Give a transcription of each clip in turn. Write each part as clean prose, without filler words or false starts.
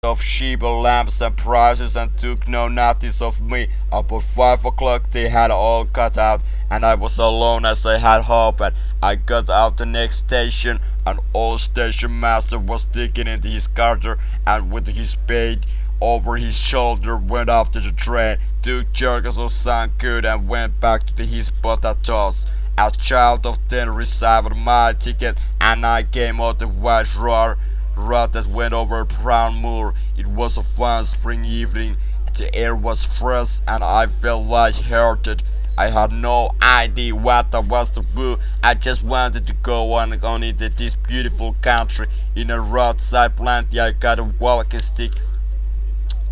of cheap lamps and prices and took no notice of me. About 5 o'clock they had all cut out and I was alone as I had hoped. I got out the next station. An old station master was digging into his carter and with his spade over his shoulder went up to the train, took jerks of some good and went back to his potatoes. A child of 10 received my ticket and I came out the white road that went over a brown moor. It was a fine spring evening. The air was fresh and I felt light-hearted. I had no idea what I was to do. I just wanted to go on into this beautiful country. In a roadside plenty I got a walking stick.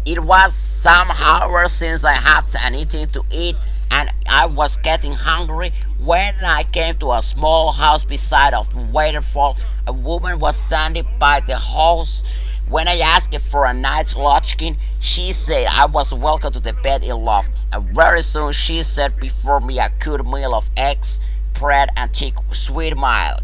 It was some hours since I had anything to eat, and I was getting hungry when I came to a small house beside of the waterfall. A woman was standing by the house. When I asked her for a night's lodging, she said I was welcome to the bed in loft, and very soon she set before me a good meal of eggs, bread, and thick sweet milk.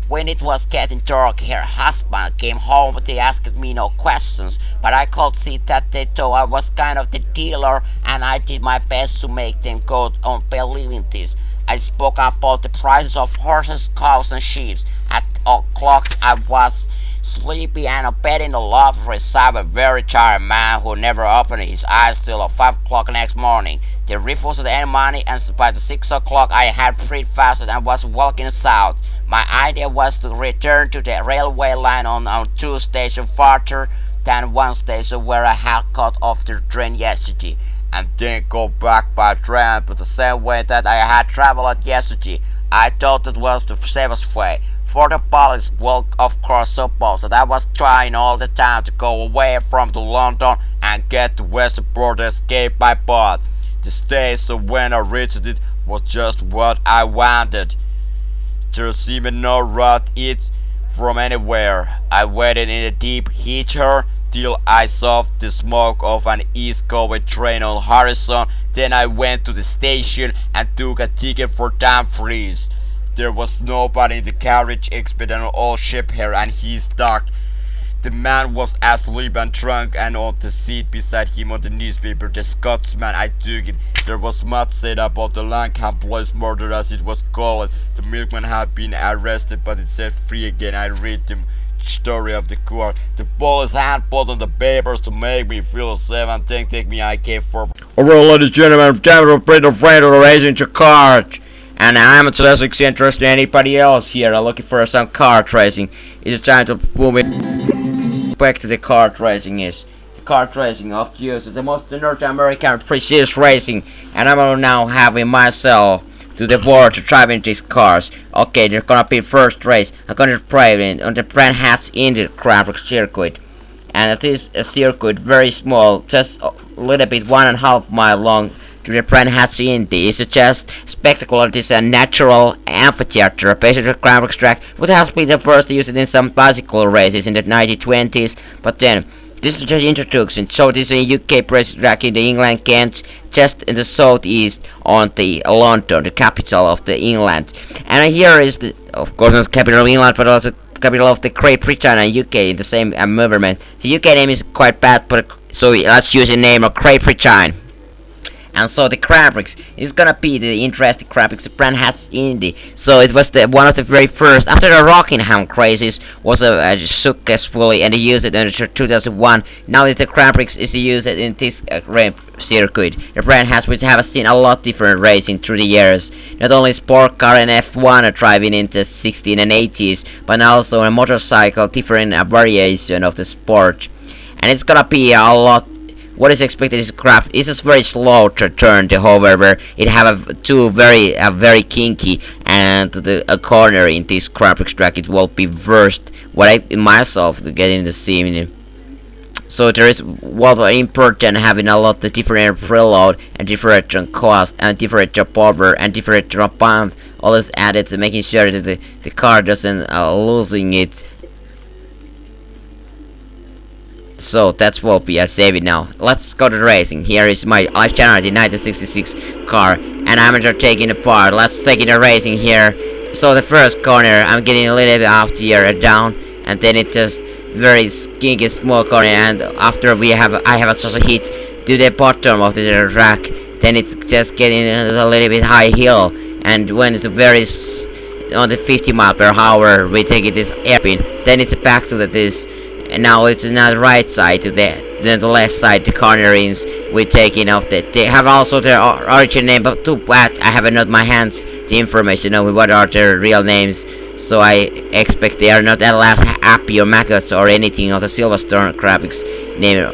When it was getting dark, her husband came home. They asked me no questions, but I could see that they thought I was kind of the dealer, and I did my best to make them go on believing this. I spoke about the prices of horses, cows, and sheep. At o'clock, I was sleepy, and a bed in the loft resided a very tired man who never opened his eyes till 5 o'clock next morning. They refused any money, and by the 6 o'clock I had breakfasted and was walking south. My idea was to return to the railway line on 2 stations farther than 1 station where I had got off the train yesterday, and then go back by train but the same way that I had traveled yesterday. I thought it was the safest way, for the police will of course suppose that I was trying all the time to go away from the London and get to Westport to escape by boat. The station when I reached it was just what I wanted. There seemed no road it from anywhere. I waited in a deep heater till I saw the smoke of an east-going train on the horizon. Then I went to the station and took a ticket for Dumfries. There was nobody in the carriage except an old shepherd and his dog. The man was asleep and drunk, and on the seat beside him on the newspaper, the Scotsman, I took it. There was much said about the Langham Place murder as it was called. The milkman had been arrested but is set free again. I read the story of the court. The police had put on the papers to make me feel safe and take me I came for. Alright, ladies and gentlemen, time to play the friend of the racing to card. And I'm less interested than anybody else here. I'm looking for some kart racing. It's time to move it back to the kart racing is. The kart racing of use is the most North American precise racing, and I'm now having myself to the board to drive in these cars. Okay, there's gonna be first race. I'm gonna drive in on the Brand Hats Indy Grand Prix circuit. And it is a circuit very small, just a little bit 1.5 mile long to the Brand Hats Indy. It's just spectacle. It is a natural amphitheater based on the Grand Prix track, which has been the first used in some bicycle races in the 1920s, but then this is just introduction. So this is a UK race track in the England, Kent, just in the southeast on the London, the capital of the England. And here is the, of course, not the capital of England, but also capital of the Great Britain and UK in the same movement. The UK name is quite bad, but so let's use the name of Great Britain. And so the Grand Prix is gonna be the interesting Grand Prix, the Brand Hats Indy. So it was one of the very first, after the Rockingham crazes was successfully, and they used it in 2001. Now the Grand Prix is used in this circuit. The Brand Hats, which have seen a lot different racing through the years. Not only sport car and F1 are driving in the 60s and 80s, but also a motorcycle, different variation of the sport. And it's gonna be a lot. What is expected is craft. It's just very slow to turn. However, it have two very kinky, and a corner in this Grand Prix track. It will be worst. What I myself to get in the scene. So there is what important having a lot of different preload and different cost and different power and different pump. All this added to making sure that the car doesn't losing it. So that's what we are saving now. Let's go to the racing. Here is my life channel, the 1966 car, and I'm just taking it apart. Let's take it the racing here. So the first corner, I'm getting a little bit off the down, and then it just very skinky small corner, and after I have a sort of hit to the bottom of the track, then it's just getting a little bit high hill, and when it's on the 50 mile per hour we take it this airpin, then it's back to this, and now it's not the right side to then the left side, the cornerings we taking off they have also their origin name, but too bad I have not my hands the information of what are their real names, so I expect they are not that last happy or maggots or anything of the Silverstone Crabics name.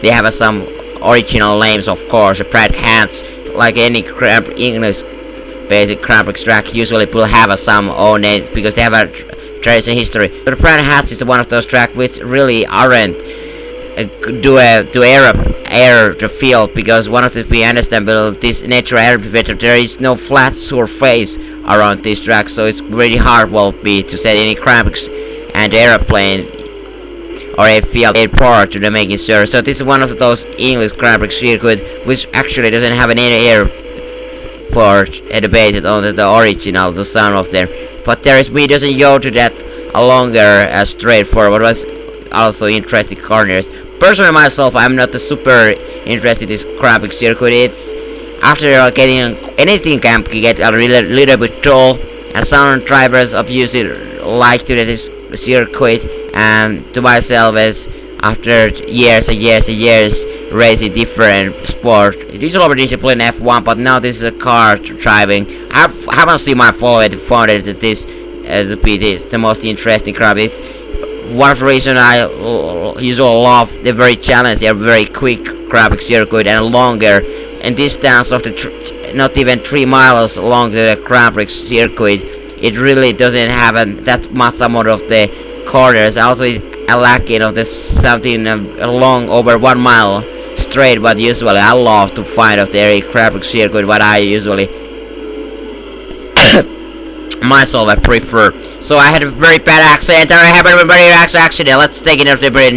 They have some original names, of course. Brad Hands, like any English basic Crabics track, usually will have some own names because they have a tradition history. But Brad Hands is one of those tracks which really aren't do air the field, because one of the we understand this natural air better, there is no flat surface around this track, so it's really hard will be to set any cramps and airplane or a field airport to the making sure. So this is one of those English cramps circuit which actually doesn't have any airport at the base on the original the sound of there, but there is we doesn't go to that a longer straightforward was also interesting corners. Personally myself, I'm not super interested in this crabic circuit. It's after getting anything can get a little bit tall, and some drivers obviously like to this circuit, and to myself as after years and years and years racing different sport, usually discipline F1, but now this is a car driving. I haven't seen my followers found that this is the most interesting crab. It's one of the reasons I usually love the very challenge, they're very quick crabic circuit and longer, and distance of the not even 3 miles along the crabic circuit. It really doesn't have that much amount of the corners. Also, it's lacking of this something along over 1 mile straight. But usually, I love to find of the crabic circuit. What I usually myself I prefer. So I had a very bad accident. I have a very bad accident. Let's take it into the brain